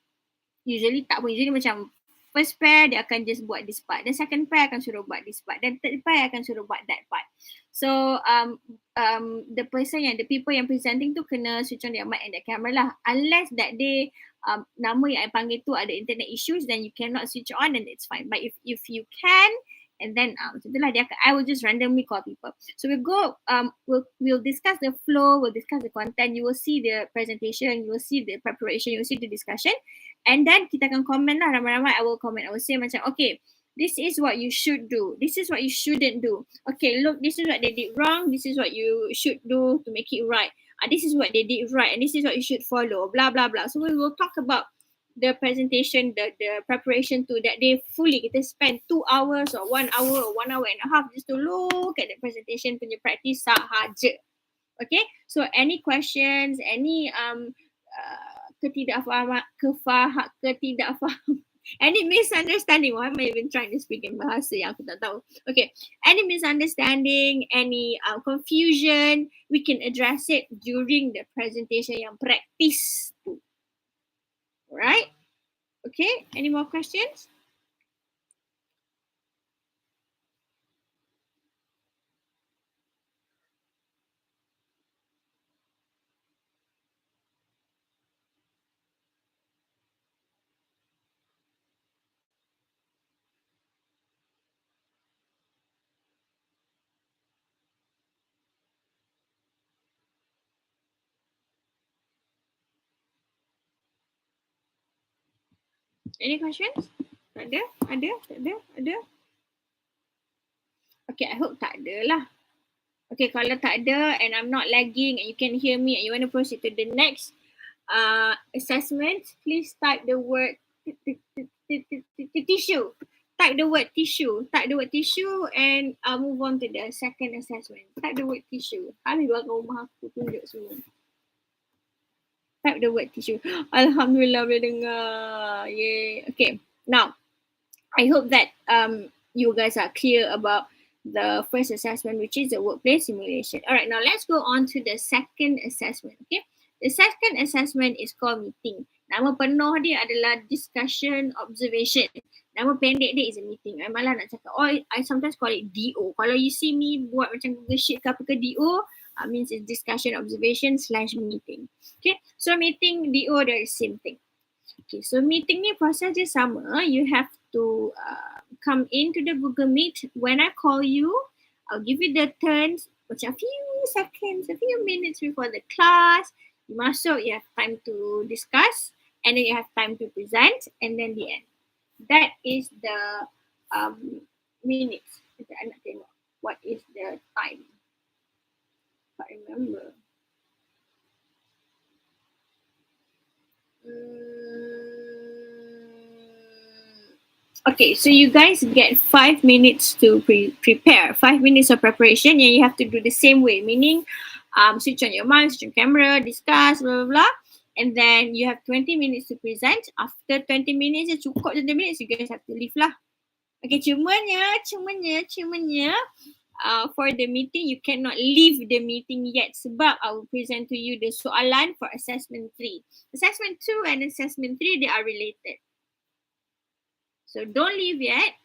usually tak pun. Usually macam first pair dia akan just buat this part. Then second pair akan suruh buat this part. Then third pair akan suruh buat that part. So the people yang presenting tu kena switch on their mic and their camera lah. Unless that day nama yang I panggil tu ada internet issues, then you cannot switch on and it's fine. But if you can, and then itulah I will just randomly call people. So we'll go, we'll discuss the flow, we'll discuss the content, you will see the presentation, you will see the preparation, you will see the discussion, and then kita akan comment lah, ramai-ramai I will comment. I will say macam, okay, this is what you should do, this is what you shouldn't do. Okay, look, this is what they did wrong, this is what you should do to make it right. This is what they did right and this is what you should follow, blah, blah, blah. So we will talk about the presentation, the preparation to that day fully. Kita spend 2 hours or 1 hour or 1 hour and a half just to look at the presentation punya practice sahaja. Okay, so any questions, any ketidakfaham Any misunderstanding? Why am I even trying to speak in bahasa yang aku tak tahu? Okay. Any misunderstanding, any confusion, we can address it during the presentation yang practice tu. Alright? Okay. Any more questions? Any questions? Tak ada? Ada? Tak ada? Ada? Okay, I hope tak ada lah. Okay, kalau tak ada and I'm not lagging and you can hear me and you want to proceed to the next assessment, please type the word tissue. Type the word tissue. Type the word tissue and I'll move on to the second assessment. Type the word tissue. Habis belakang rumah aku tunjuk semua. Type the word tissue. Alhamdulillah boleh dengar. Yay. Okay. Now, I hope that you guys are clear about the first assessment, which is the workplace simulation. All right, now let's go on to the second assessment. Okay, the second assessment is called meeting. Nama penuh dia adalah discussion observation. Nama pendek dia is a meeting. I malah nak cakap, I sometimes call it DO. Kalau you see me buat macam Google Sheet ke apa ke DO, means it's discussion observation / meeting. Okay, so meeting, DO, they're the same thing. Okay, so meeting ni proses dia sama. You have to come into the Google Meet. When I call you, I'll give you the turns, macam a few seconds, a few minutes before the class. You masuk, you have time to discuss, and then you have time to present, and then the end. That is the minutes. I nak tengok what is the time. I remember. Okay, so you guys get 5 minutes to prepare. 5 minutes of preparation, and you have to do the same way, meaning switch on your mic, switch on camera, discuss, blah, blah, blah. And then you have 20 minutes to present. After 20 minutes, cukup 20 minutes, you guys have to leave lah. Okay, cumanya, for the meeting, you cannot leave the meeting yet sebab I will present to you the soalan for assessment 3. Assessment 2 and assessment 3, they are related. So don't leave yet.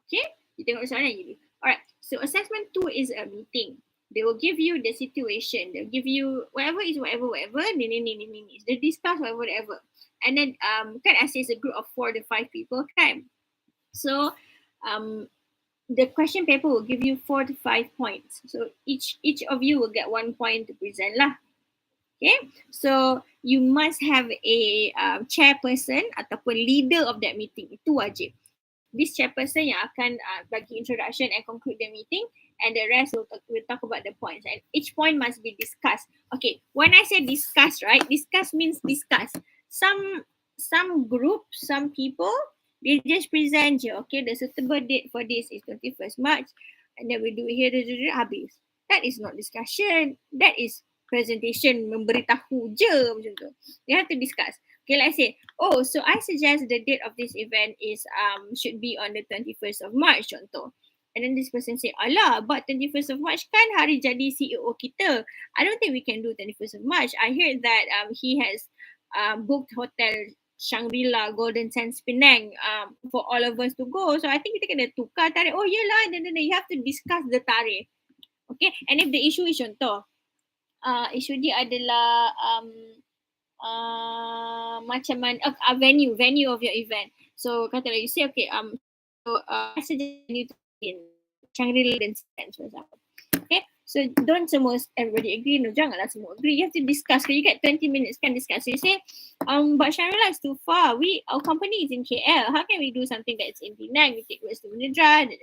Okay, you tengok soalan, you leave. Alright, so assessment 2 is a meeting. They will give you the situation. They'll give you whatever is whatever. They discuss whatever. And then kan I say it's a group of 4 to 5 people, kan? So the question paper will give you 4 to 5 points. So each of you will get 1 point to present lah. Okay, so you must have a chairperson ataupun leader of that meeting. Itu wajib. This chairperson yang akan bagi introduction and conclude the meeting, and the rest will talk about the points. And each point must be discussed. Okay, when I say discuss, right? Discuss means discuss. Some group, some people, they just present je. Okay, the suitable date for this is 21st March, and then we do it here, habis. That is not discussion. That is presentation, memberitahu je macam tu. You have to discuss. Okay, let's say, so I suggest the date of this event is should be on the 21st of March contoh. And then this person say, alah, but 21st of March kan hari jadi CEO kita. I don't think we can do 21st of March. I heard that he has booked hotel Shangri-La Golden Sands Penang for all of us to go. So I think kita kena tukar tarikh. Oh yelah, then you have to discuss the tarikh. Okay, and if the issue is contoh, isu dia adalah macam mana venue of your event. So katalah you say, okay, I suggest you to in Shangri-La and Sands, for example. Okay, so don't everybody agree. No, janganlah semua agree. You have to discuss. So you get 20 minutes can discuss. So you say, but Shangri-La is too far. Our company is in KL. How can we do something that's in Penang? We take West Mundra, and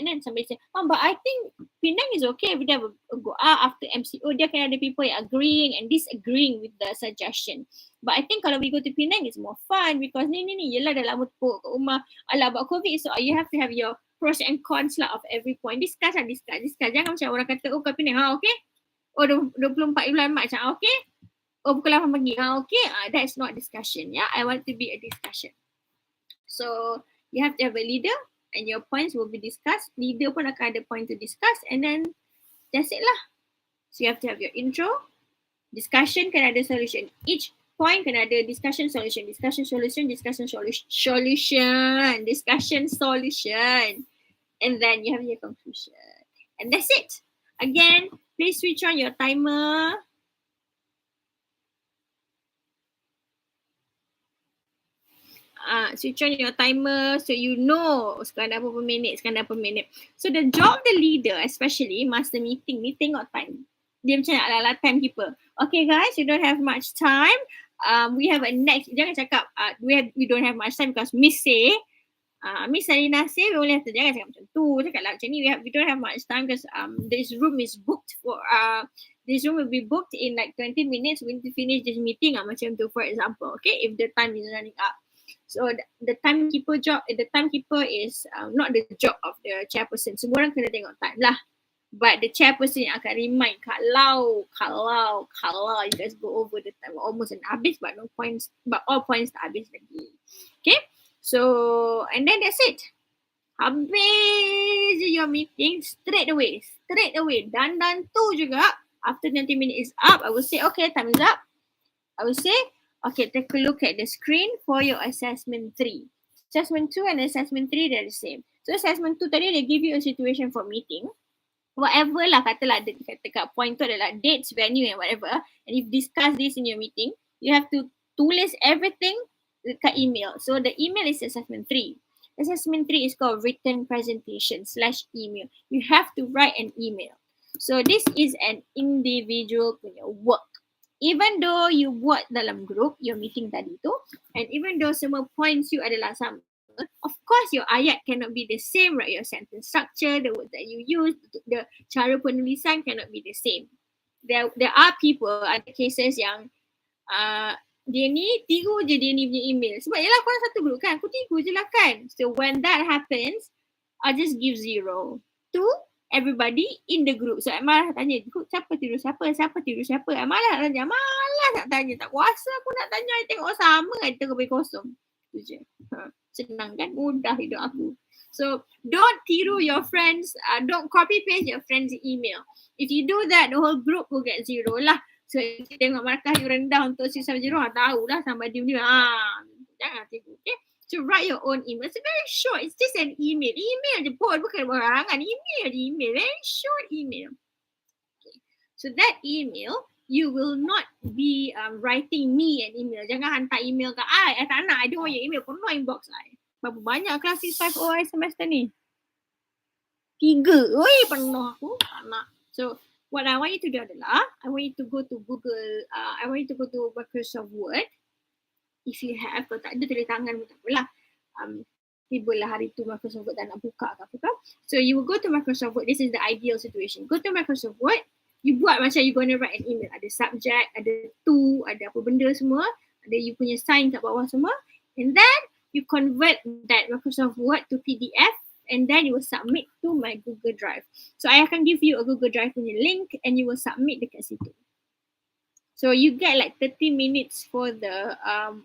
then somebody say, but I think Penang is okay. We have a go after MCO. There can ada people agreeing and disagreeing with the suggestion. But I think kalau we go to Penang, it's more fun because ni yelah dah lama tepuk kat rumah. Alah, about COVID, so you have to have your pros and cons lah of every point. Discuss. Jangan macam orang kata, kat Penang, okay? 24 bulan Mac, okay? Pukul 8 pagi, okay? That's not discussion, yeah? I want to be a discussion. So you have to have a leader and your points will be discussed. Leader pun akan ada point to discuss and then that's it lah. So you have to have your intro, discussion kena ada solution. Each point kena ada discussion solution, discussion solution, discussion solution, discussion solution. And then you have your conclusion. And that's it. Again, please switch on your timer. Switch on your timer so you know sekarang dah berapa minit, sekarang dah berapa minit. So the job of the leader especially masa meeting ni tengok time. Dia macam ala-ala timekeeper. Okay guys, you don't have much time. We have a next, jangan cakap we don't have much time because Miss say, Miss Salina say we only have to, jangan cakap macam tu. Cakap lah macam ni, we don't have much time because this room is booked for, this room will be booked in like 20 minutes. We need to finish this meeting macam tu for example. Okay, if the time is running up. So the timekeeper job, the timekeeper is not the job of the chairperson. Semua orang kena tengok time lah. But the chairperson yang akan remind kalau you guys go over the time almost an habis but no points, but all points tak habis lagi. Okay, so and then that's it. Habis your meeting straight away. Dan tu juga after 20 minutes is up, I will say okay, time is up. I will say okay, take a look at the screen for your assessment 3. Assessment 2 and assessment 3 they're the same. So assessment 2 tadi they give you a situation for meeting. Whatever lah, katalah kat point tu adalah dates, venue and whatever. And if discuss this in your meeting, you have to tulis everything dekat email. So the email is assessment 3. Assessment 3 is called written presentation / email. You have to write an email. So this is an individual punya work. Even though you buat dalam group, your meeting tadi tu, and even though semua points you adalah sama, of course your ayat cannot be the same, right? Your sentence structure, the words that you use, the cara penulisan cannot be the same. There are people, ada cases yang dia ni tiru je dia ni punya email. Sebab yelah korang satu group kan, aku tiru je lah kan. So when that happens, I just give 0 to everybody in the group. So I malah tanya, siapa tiru siapa? I malah tanya, nak tanya. Tak kuasa aku nak tanya, I tengok sama kan, kita lebih kosong. Itu je. Senang kan, mudah hidup aku. So don't tiru your friends, don't copy paste your friend's email. If you do that, the whole group will get 0 lah. So if you tengok markah you rendah untuk 6 sampai 0, tahulah sama dia ni. Jangan tiru, okay? So write your own email. It's very short. It's just an email. Email je pun, bukan barangan. Email. Very short email. Okay. So that email, you will not be writing me an email. Jangan hantar email ke I tak nak. I don't want your email. Penuh inbox I. Berapa banyak kelas 650 I semester ni? 3. Oi, penuh aku. Tak nak. So what I want you to do adalah, I want you to go to Google, I want you to go to Microsoft Word. If you have, kalau tak ada tulis tangan pun tak apalah. Tibalah hari tu Microsoft Word tak nak buka ke apa kan. So you will go to Microsoft Word. This is the ideal situation. Go to Microsoft Word. You buat macam you gonna write an email. Ada subject, ada to, ada apa benda semua. Ada you punya sign kat bawah semua. And then you convert that Microsoft Word to PDF. And then you will submit to my Google Drive. So I akan give you a Google Drive punya link and you will submit dekat situ. So you get like 30 minutes for the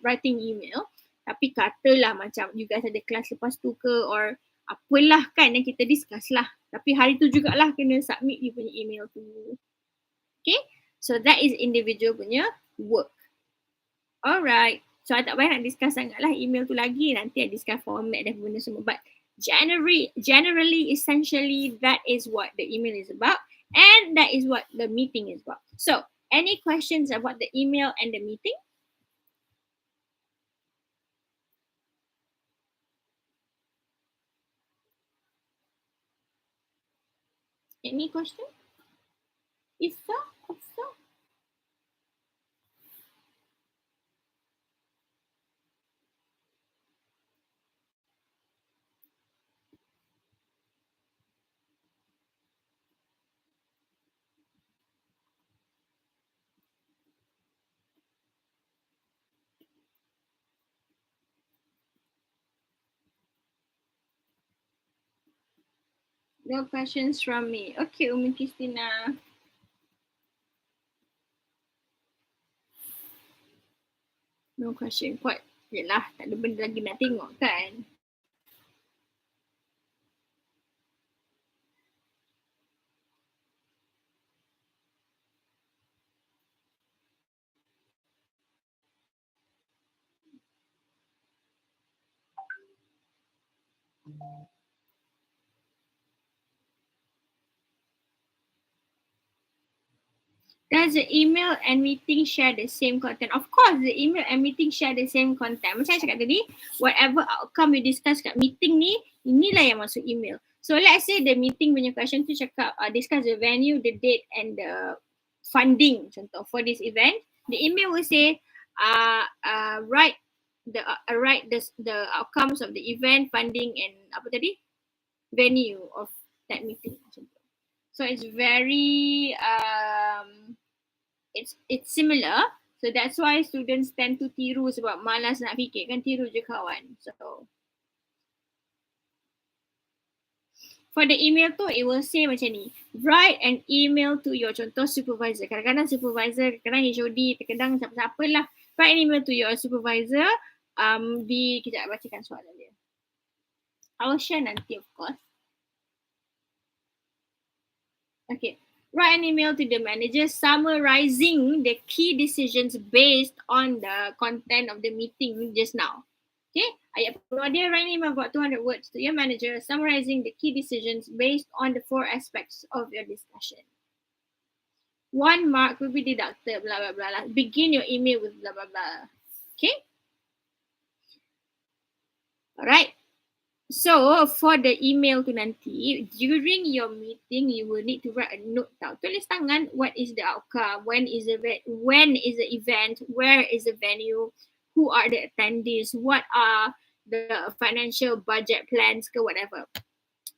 writing email. Tapi katalah macam you guys ada kelas lepas tu ke or apalah kan yang kita discuss lah. Tapi hari tu jugalah kena submit you punya email tu. Okay, so that is individual punya work. Alright, so I tak payah nak discuss sangat lah email tu lagi. Nanti I discuss format dan benda semua. But generally, essentially, that is what the email is about. And that is what the meeting is about. So, any questions about the email and the meeting? Any question? If so. No questions from me. Okay, Umi Christina. No question. Quite Yelah, tak ada benda lagi nak tengok kan. Does the email and meeting share the same content? Of course, the email and meeting share the same content. Macam saya cakap tadi, whatever outcome we discuss kat meeting ni, inilah yang masuk email. So let's say the meeting punya question tu cakap discuss the venue, the date and the funding contoh for this event. The email will say write the outcomes of the event, funding and apa tadi? Venue of that meeting. So it's very it's similar. So that's why students tend to tiru sebab malas nak fikir kan, tiru je kawan. So for the email tu, it will say macam ni. Write an email to your contoh supervisor. Kadang-kadang supervisor, kadang HOD, kadang siapa-siapa lah. Write an email to your supervisor. Kejap bacakan soalan dia. I will share nanti of course. Okay. Write an email to the manager summarizing the key decisions based on the content of the meeting just now. Okay. Ayat pertama dia, write an email about 200 words to your manager summarizing the key decisions based on the 4 aspects of your discussion. 1 mark will be deducted, blah, blah, blah, blah. Begin your email with blah, blah, blah. Okay. Alright. So for the email tu nanti, during your meeting, you will need to write a note down. Tulis tangan, what is the outcome, when is the event, where is the venue, who are the attendees, what are the financial budget plans ke whatever.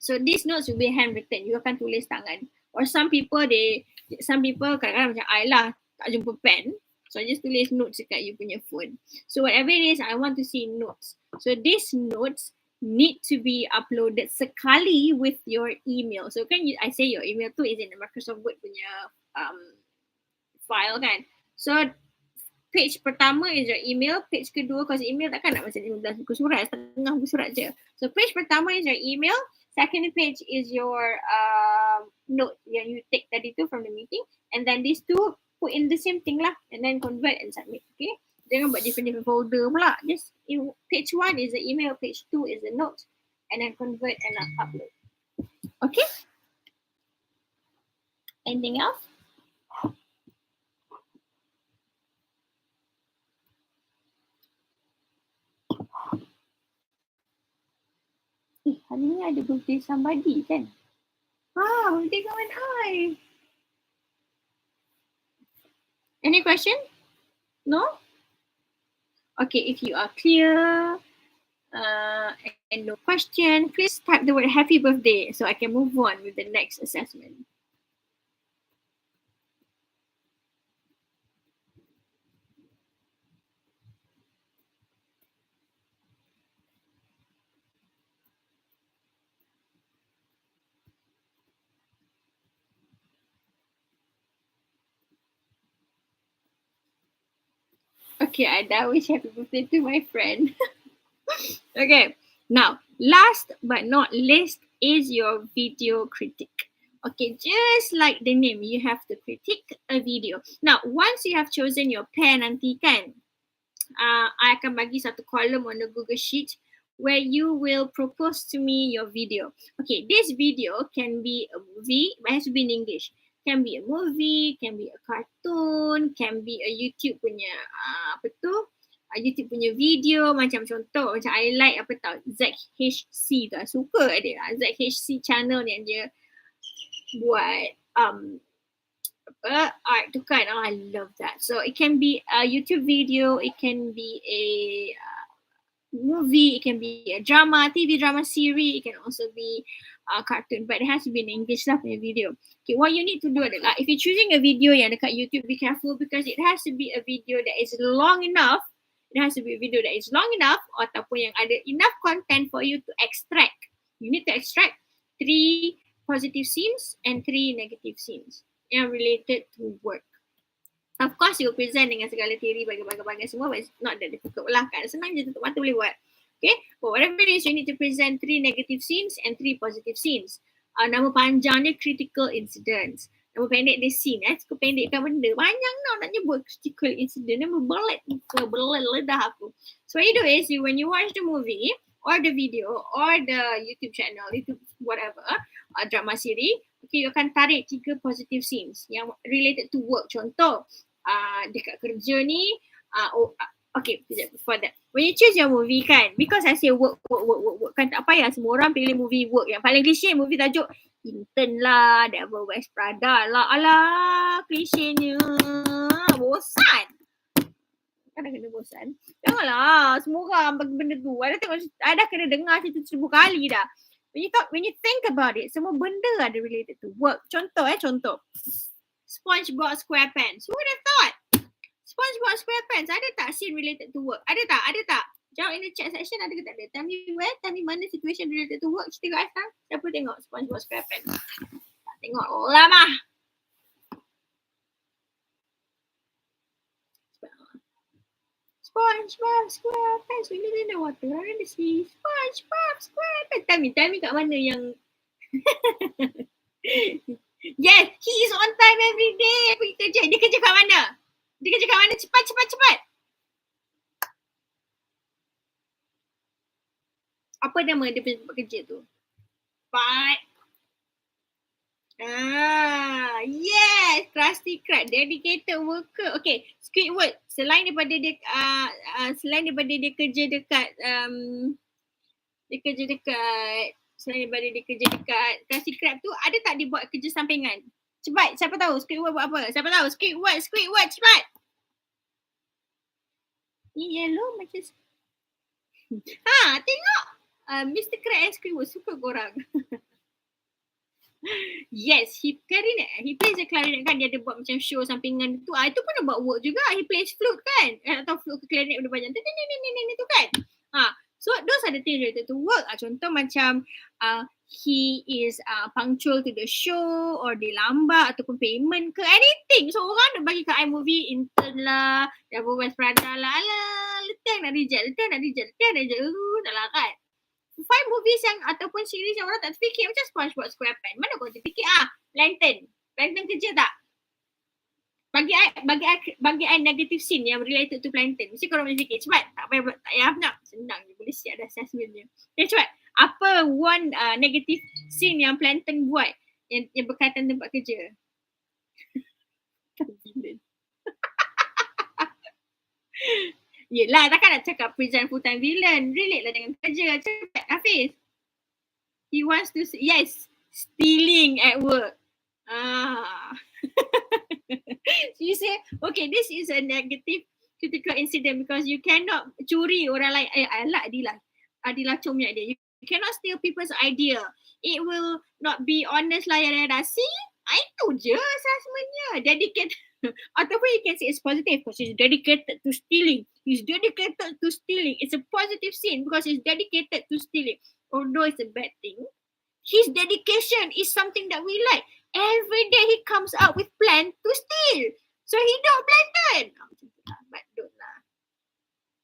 So these notes will be handwritten. You akan tulis tangan. Or some people kadang-kadang macam I lah, tak jumpa pen. So I just tulis notes dekat you punya phone. So whatever it is, I want to see notes. So these notes need to be uploaded sekali with your email. So kan I say your email tu is in the Microsoft Word punya file kan. So page pertama is your email, page kedua because email takkan nak macam 15 buku surat, setengah buku surat je. So page pertama is your email, second page is your note yang you take tadi tu from the meeting, and then these two put in the same thing lah and then convert and submit. Okay. Jangan buat different folder pula. Just page 1 is the email, page 2 is the note, and then convert and upload. Okay? Anything else? Hari ni ada birthday somebody kan? Birthday kawan I. Any question? No? Okay, if you are clear and no question, please type the word happy birthday so I can move on with the next assessment. Okay, I wish happy birthday to my friend. Okay, now last but not least is your video critic. Okay, just like the name, you have to critique a video. Now, once you have chosen your pair nanti kan, I akan bagi satu column on the Google Sheet where you will propose to me your video. Okay, this video can be a movie, but it has to be in English. Can be a movie, can be a cartoon, can be a YouTube punya YouTube punya video, macam contoh macam I like apa tau, ZHC tu, suka dia ZHC channel yang dia buat art tu kan. I love that. So it can be a YouTube video, it can be a movie, it can be a drama, TV drama series, it can also be a cartoon, but it has to be in English lah punya video. Okay, what you need to do adalah, if you're choosing a video yang dekat YouTube, be careful because it has to be a video that is long enough. It has to be a video that is long enough ataupun yang ada enough content for you to extract. You need to extract 3 positive scenes and 3 negative scenes yang related to work. Of course you present dengan segala teori bagai-bagai semua, but it's not that difficult lah kan. Senang je, tutup mata boleh buat. Okay, but whatever it is, you need to present 3 negative scenes and 3 positive scenes. Nama panjang dia critical incidents. Nama pendek dia scene. Suka pendekkan benda. Banyak tau nak nyebut critical incident. Nama belet ledah aku. So what you do is, when you watch the movie or the video or the YouTube channel, YouTube whatever, drama series, okay, you akan tarik 3 positive scenes yang related to work. Contoh, dekat kerja ni, okay, before that, when you choose your movie kan, because I say work kan, tak payah semua orang pilih movie work. Yang paling klise movie tajuk Intern lah, Devil Wears Prada lah. Alah, klisenya. Bosan. Kan dah kena bosan. Janganlah semua orang bagi benda tu. I dah kena dengar cerita 1000 kali dah. When you think about it, semua benda ada related to work. Contoh. SpongeBob SquarePants. Who would have thought? SpongeBob SquarePants ada tak scene related to work? Ada tak? Jawab in the chat section, ada ke tak ada? Tell me where, tell me mana situation related to work. Cerita guys kan? Siapa tengok SpongeBob SquarePants? Tak tengok lama. SpongeBob SquarePants swimming in the water around the sea. SpongeBob SquarePants. Tell me kat mana yang yes, he is on time every day. Pergi kerja. Dia kerja kat mana? Cepat. Apa nama dia tempat kerja tu? But yes, Krusty Krab, dedicated worker. Okay, Squidward, selain daripada dia kerja dekat Krusty Krab tu, ada tak dia buat kerja sampingan? Cepat, siapa tahu Squidward buat apa? Siapa tahu? Squidward, cepat. Ni yellow macam tengok. Mr. Krab and Squidward, suka korang. Yes, he plays the clarinet kan. Dia ada buat macam show sampingan tu. Itu pun dia buat work juga. He plays flute kan. Atau flute ke clarinet benda banyak. Tu kan. So those are the things related to work. Contoh macam he is punctual to the show, or dia lambat ataupun payment ke anything. So orang nak bagi kat iMovie Intern lah, Devil Wears Prada lah. Alah, letang nak reject. Dah lah kan. 5 movies yang ataupun series yang orang tak terfikir macam SpongeBob SquarePants. Mana kau terfikir? Plankton kerja tak? Bagi I negative scene yang related to Plankton. Mesti korang boleh fikir. Cepat. Tak payah nak. Senang je. Boleh siap dah assessment je. Okay, cepat. Apa one negative scene yang Plankton buat yang berkaitan tempat kerja? Yelah, takkan nak cakap present full-time villain. Relate lah dengan kerja. Cepat, Hafiz. He wants to, yes, stealing at work. So you say, okay, this is a negative critical incident because you cannot curi orang lain. Alah, Adila comel dia. You cannot steal people's idea. It will not be honest lah, yada-yada. See? Itu je assessmentnya. Dedicated. Ataupun you can say it's positive because he's dedicated to stealing. It's a positive scene because he's dedicated to stealing. Although it's a bad thing, his dedication is something that we like. Every day he comes up with plan to steal. So he don't Plankton. But don't lah.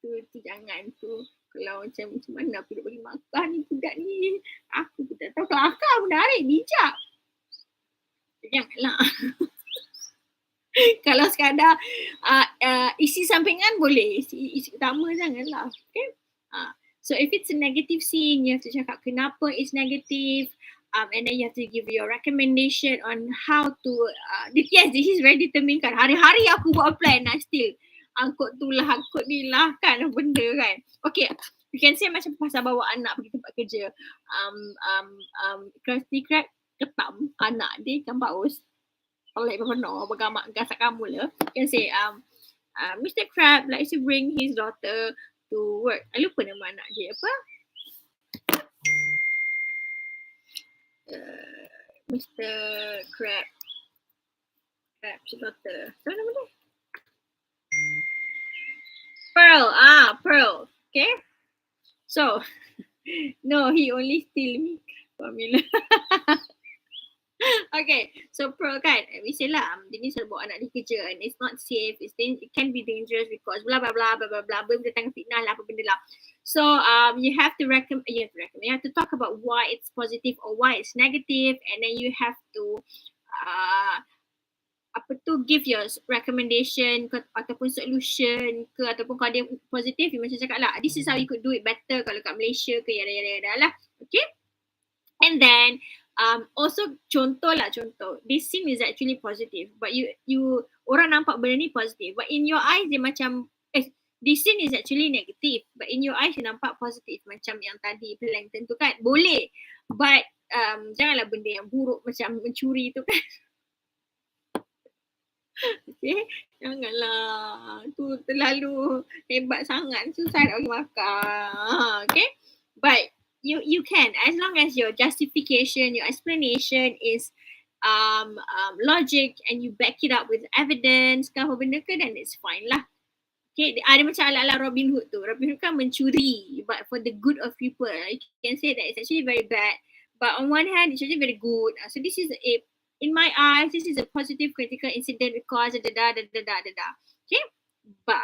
Tu jangan tu. Kalau macam mana aku nak bagi makan ni budak ni. Aku pun tak tahu kelakar menarik bijak. Janganlah. Kalau sekadar isi sampingan boleh, isi utama janganlah. Okay? So if it's a negative scene, you have to cakap kenapa it's negative, and then you have to give your recommendation on how to, yes, this is very determined kan. Hari-hari aku buat plan nak steal. Angkut tu lah, angkut ni lah kan, benda kan. Okay, you can say macam pasal bawa anak pergi tempat kerja. Krusty Krab ketam anak dia ikan paus. Like benar, bergamak gasak kamu lah. You can say, Mr. Krab likes to bring his daughter to work. I lupa nama anak dia apa. Mr. Krab's daughter. Apa nama dia? Pearl. Pearl. Okay. So, no, he only steal me formula. Okay, so pro kan, we say lah, dia ni selalu bawa anak dia kerja and it's not safe, it can be dangerous because blah blah blah blah blah blah, berdatang fitnah lah, apa benda lah. So you have to talk about why it's positive or why it's negative, and then you have to give your recommendation ke, ataupun solution ke, ataupun kalau dia positif, you macam cakap lah, this is how you could do it better kalau kat Malaysia ke, yada lah. Okay, and then also contoh, this scene is actually positive, but you orang nampak benda ni positive, but in your eyes dia macam this scene is actually negative, but in your eyes dia nampak positif, macam yang tadi plankton tu kan, boleh, but janganlah benda yang buruk macam mencuri tu kan. Okay, janganlah, tu terlalu hebat sangat, susah nak bagi makan. Okay, but you can, as long as your justification, your explanation is logic and you back it up with evidence ke apa benda ke, then it's fine lah. Okay, ada macam ala-ala Robin Hood tu. Robin Hood kan mencuri, but for the good of people. You can say that it's actually very bad, but on one hand it's actually very good. So this is in my eyes, this is a positive critical incident because Okay, but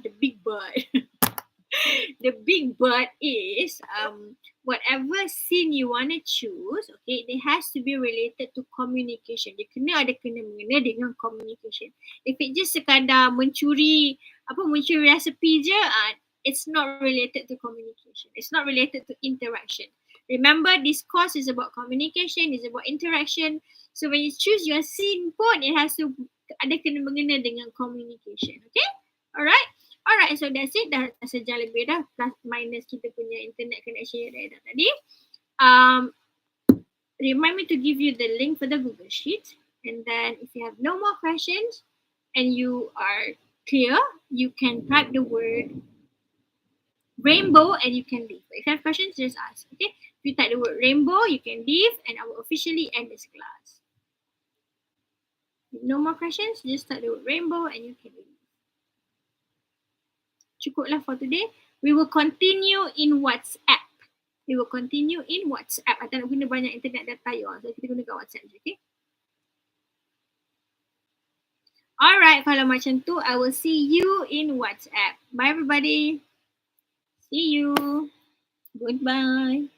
the big but the big but is whatever scene you want to choose, okay, it has to be related to communication. Dia kena mengena dengan communication. If it just sekadar mencuri resepi je, it's not related to communication. It's not related to interaction. Remember, this course is about communication, it's about interaction. So when you choose your scene pun, it has to ada kena mengena dengan communication. Okay? Alright, so that's it. Dah sejam lebih dah, plus minus kita punya internet connection dah tadi. Remind me to give you the link for the Google Sheet. And then if you have no more questions and you are clear, you can type the word rainbow and you can leave. If you have questions, just ask. Okay? If you type the word rainbow, you can leave and I will officially end this class. If no more questions, just type the word rainbow and you can leave. Cukuplah for today. We will continue in WhatsApp. Atau nak guna banyak internet data you. So kita gunakan WhatsApp je, okay? Alright, kalau macam tu, I will see you in WhatsApp. Bye everybody. See you. Goodbye.